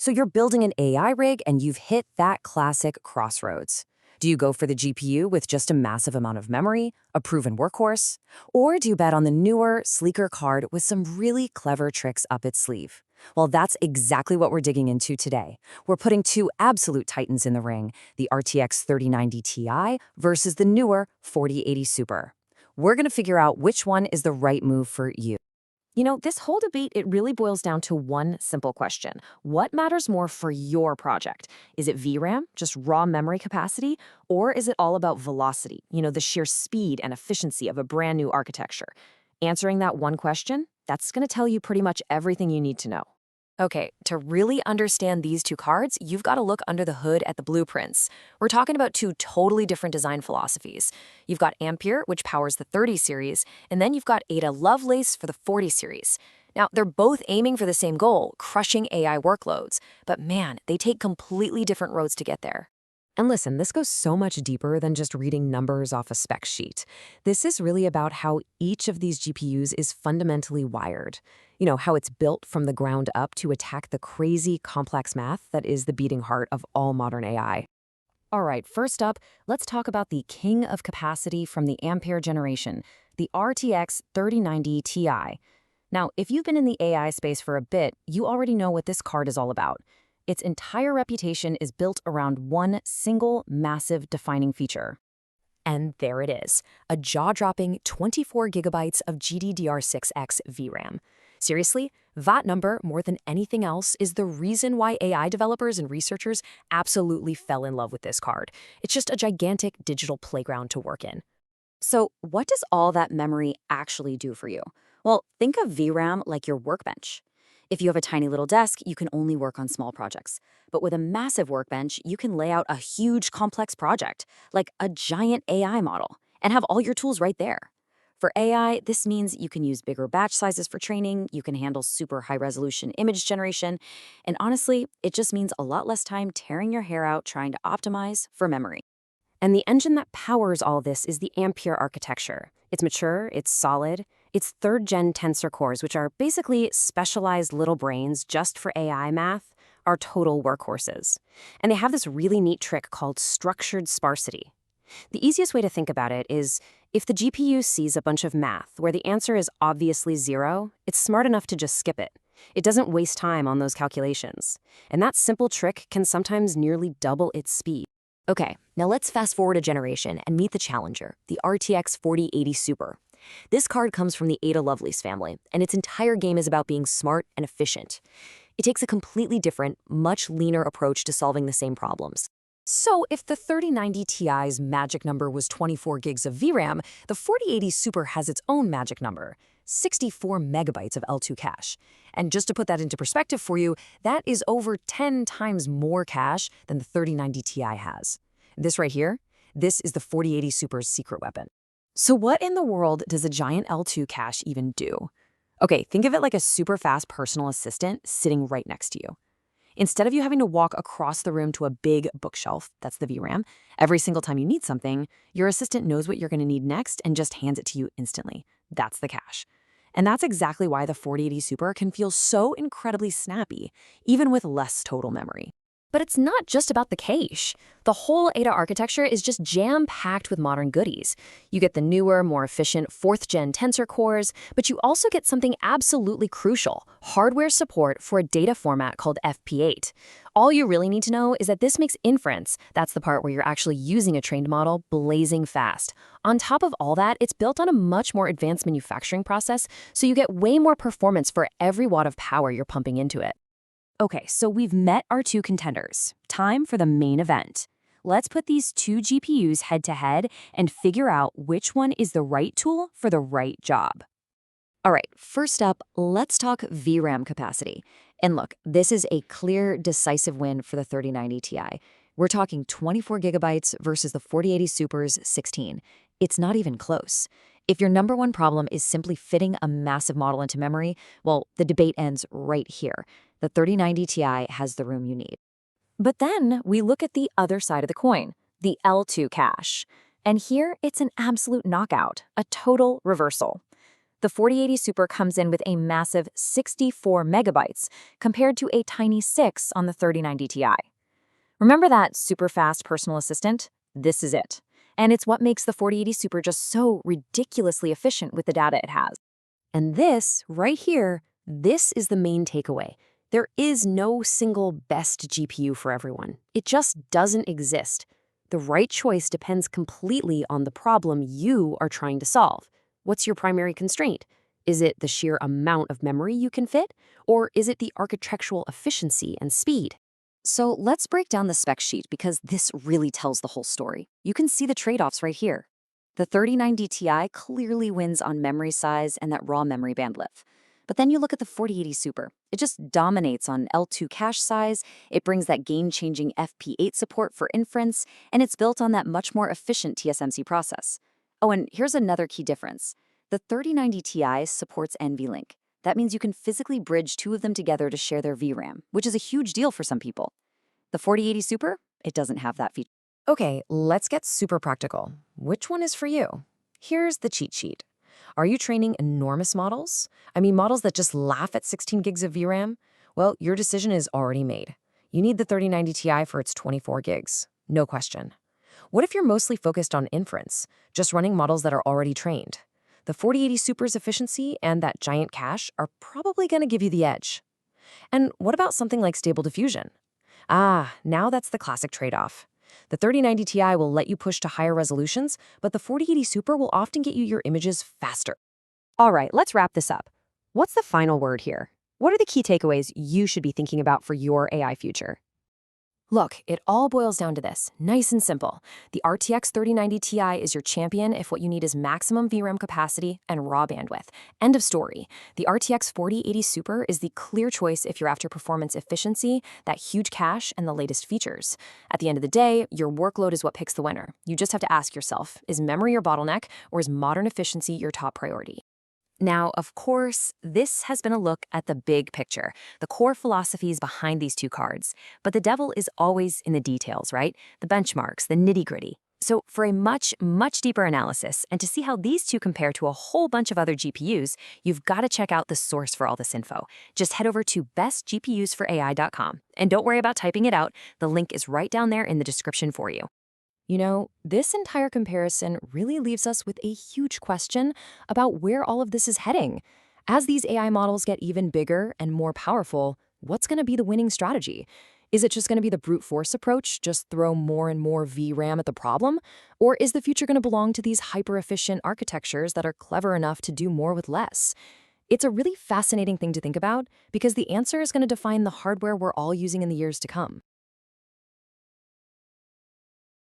So you're building an AI rig and you've hit that classic crossroads. Do you go for the GPU with just a massive amount of memory, a proven workhorse? Or do you bet on the newer, sleeker card with some really clever tricks up its sleeve? Well, that's exactly what we're digging into today. We're putting two absolute titans in the ring, the RTX 3090 Ti versus the newer 4080 Super. We're going to figure out which one is the right move for you. This whole debate, it really boils down to one simple question. What matters more for your project? Is it VRAM, just raw memory capacity, or is it all about velocity, the sheer speed and efficiency of a brand new architecture? Answering that one question, that's going to tell you pretty much everything you need to know. Okay, to really understand these two cards, you've got to look under the hood at the blueprints. We're talking about two totally different design philosophies. You've got Ampere, which powers the 30 series, and then you've got Ada Lovelace for the 40 series. Now, they're both aiming for the same goal, crushing AI workloads, but man, they take completely different roads to get there. And listen, this goes so much deeper than just reading numbers off a spec sheet. This is really about how each of these GPUs is fundamentally wired. How it's built from the ground up to attack the crazy complex math that is the beating heart of all modern AI. All right, first up, let's talk about the king of capacity from the Ampere generation, the RTX 3090 Ti. Now, if you've been in the AI space for a bit, you already know what this card is all about. Its entire reputation is built around one single, massive defining feature. And there it is, a jaw-dropping 24 gigabytes of GDDR6X VRAM. Seriously, that number, more than anything else, is the reason why AI developers and researchers absolutely fell in love with this card. It's just a gigantic digital playground to work in. So what does all that memory actually do for you? Well, think of VRAM like your workbench. If you have a tiny little desk, you can only work on small projects. But with a massive workbench, you can lay out a huge complex project, like a giant AI model, and have all your tools right there. For AI, this means you can use bigger batch sizes for training, you can handle super high-resolution image generation, and honestly, it just means a lot less time tearing your hair out trying to optimize for memory. And the engine that powers all this is the Ampere architecture. It's mature, it's solid, it's third-gen tensor cores, which are basically specialized little brains just for AI math, are total workhorses. And they have this really neat trick called structured sparsity. The easiest way to think about it is if the GPU sees a bunch of math where the answer is obviously 0, it's smart enough to just skip it. It doesn't waste time on those calculations. And that simple trick can sometimes nearly double its speed. Okay, now let's fast forward a generation and meet the challenger, the RTX 4080 Super. This card comes from the Ada Lovelace family, and its entire game is about being smart and efficient. It takes a completely different, much leaner approach to solving the same problems. So if the 3090 Ti's magic number was 24 gigs of VRAM, the 4080 Super has its own magic number, 64 megabytes of L2 cache. And just to put that into perspective for you, that is over 10 times more cache than the 3090 Ti has. This right here, this is the 4080 Super's secret weapon. So what in the world does a giant L2 cache even do? Okay, think of it like a super fast personal assistant sitting right next to you. Instead of you having to walk across the room to a big bookshelf, that's the VRAM, every single time you need something, your assistant knows what you're going to need next and just hands it to you instantly. That's the cache. And that's exactly why the 4080 Super can feel so incredibly snappy, even with less total memory. But it's not just about the cache. The whole Ada architecture is just jam-packed with modern goodies. You get the newer, more efficient 4th-gen tensor cores, but you also get something absolutely crucial, hardware support for a data format called FP8. All you really need to know is that this makes inference, that's the part where you're actually using a trained model, blazing fast. On top of all that, it's built on a much more advanced manufacturing process, so you get way more performance for every watt of power you're pumping into it. Okay, so we've met our two contenders. Time for the main event. Let's put these two GPUs head-to-head and figure out which one is the right tool for the right job. All right, first up, let's talk VRAM capacity. And look, this is a clear, decisive win for the 3090 Ti. We're talking 24 gigabytes versus the 4080 Super's 16. It's not even close. If your number one problem is simply fitting a massive model into memory, well, the debate ends right here. The 3090 Ti has the room you need. But then we look at the other side of the coin, the L2 cache. And here it's an absolute knockout, a total reversal. The 4080 Super comes in with a massive 64 megabytes compared to a tiny 6 on the 3090 Ti. Remember that super fast personal assistant? This is it. And it's what makes the 4080 Super just so ridiculously efficient with the data it has. And this, right here, this is the main takeaway. There is no single best GPU for everyone. It just doesn't exist. The right choice depends completely on the problem you are trying to solve. What's your primary constraint? Is it the sheer amount of memory you can fit? Or is it the architectural efficiency and speed? So let's break down the spec sheet because this really tells the whole story. You can see the trade-offs right here. The 3090 Ti clearly wins on memory size and that raw memory bandwidth. But then you look at the 4080 Super. It just dominates on L2 cache size, it brings that game-changing FP8 support for inference, and it's built on that much more efficient TSMC process. Oh, and here's another key difference. The 3090 Ti supports NVLink. That means you can physically bridge two of them together to share their VRAM, which is a huge deal for some people. The 4080 Super, it doesn't have that feature. Okay, let's get super practical. Which one is for you? Here's the cheat sheet. Are you training enormous models? I mean, models that just laugh at 16 gigs of VRAM? Well, your decision is already made. You need the 3090 Ti for its 24 gigs. No question. What if you're mostly focused on inference, just running models that are already trained? The 4080 Super's efficiency and that giant cache are probably going to give you the edge. And what about something like Stable Diffusion? Now that's the classic trade-off. The 3090 Ti will let you push to higher resolutions, but the 4080 Super will often get you your images faster. All right, let's wrap this up. What's the final word here? What are the key takeaways you should be thinking about for your AI future? Look, it all boils down to this, nice and simple. The RTX 3090 Ti is your champion if what you need is maximum VRAM capacity and raw bandwidth. End of story. The RTX 4080 Super is the clear choice if you're after performance efficiency, that huge cache, and the latest features. At the end of the day, your workload is what picks the winner. You just have to ask yourself, is memory your bottleneck, or is modern efficiency your top priority? Now, of course, this has been a look at the big picture, the core philosophies behind these two cards. But the devil is always in the details, right? The benchmarks, the nitty-gritty. So for a much, much deeper analysis and to see how these two compare to a whole bunch of other GPUs, you've got to check out the source for all this info. Just head over to bestgpusforai.com. And don't worry about typing it out. The link is right down there in the description for you. You know, this entire comparison really leaves us with a huge question about where all of this is heading. As these AI models get even bigger and more powerful, what's going to be the winning strategy? Is it just going to be the brute force approach, just throw more and more VRAM at the problem? Or is the future going to belong to these hyper-efficient architectures that are clever enough to do more with less? It's a really fascinating thing to think about because the answer is going to define the hardware we're all using in the years to come.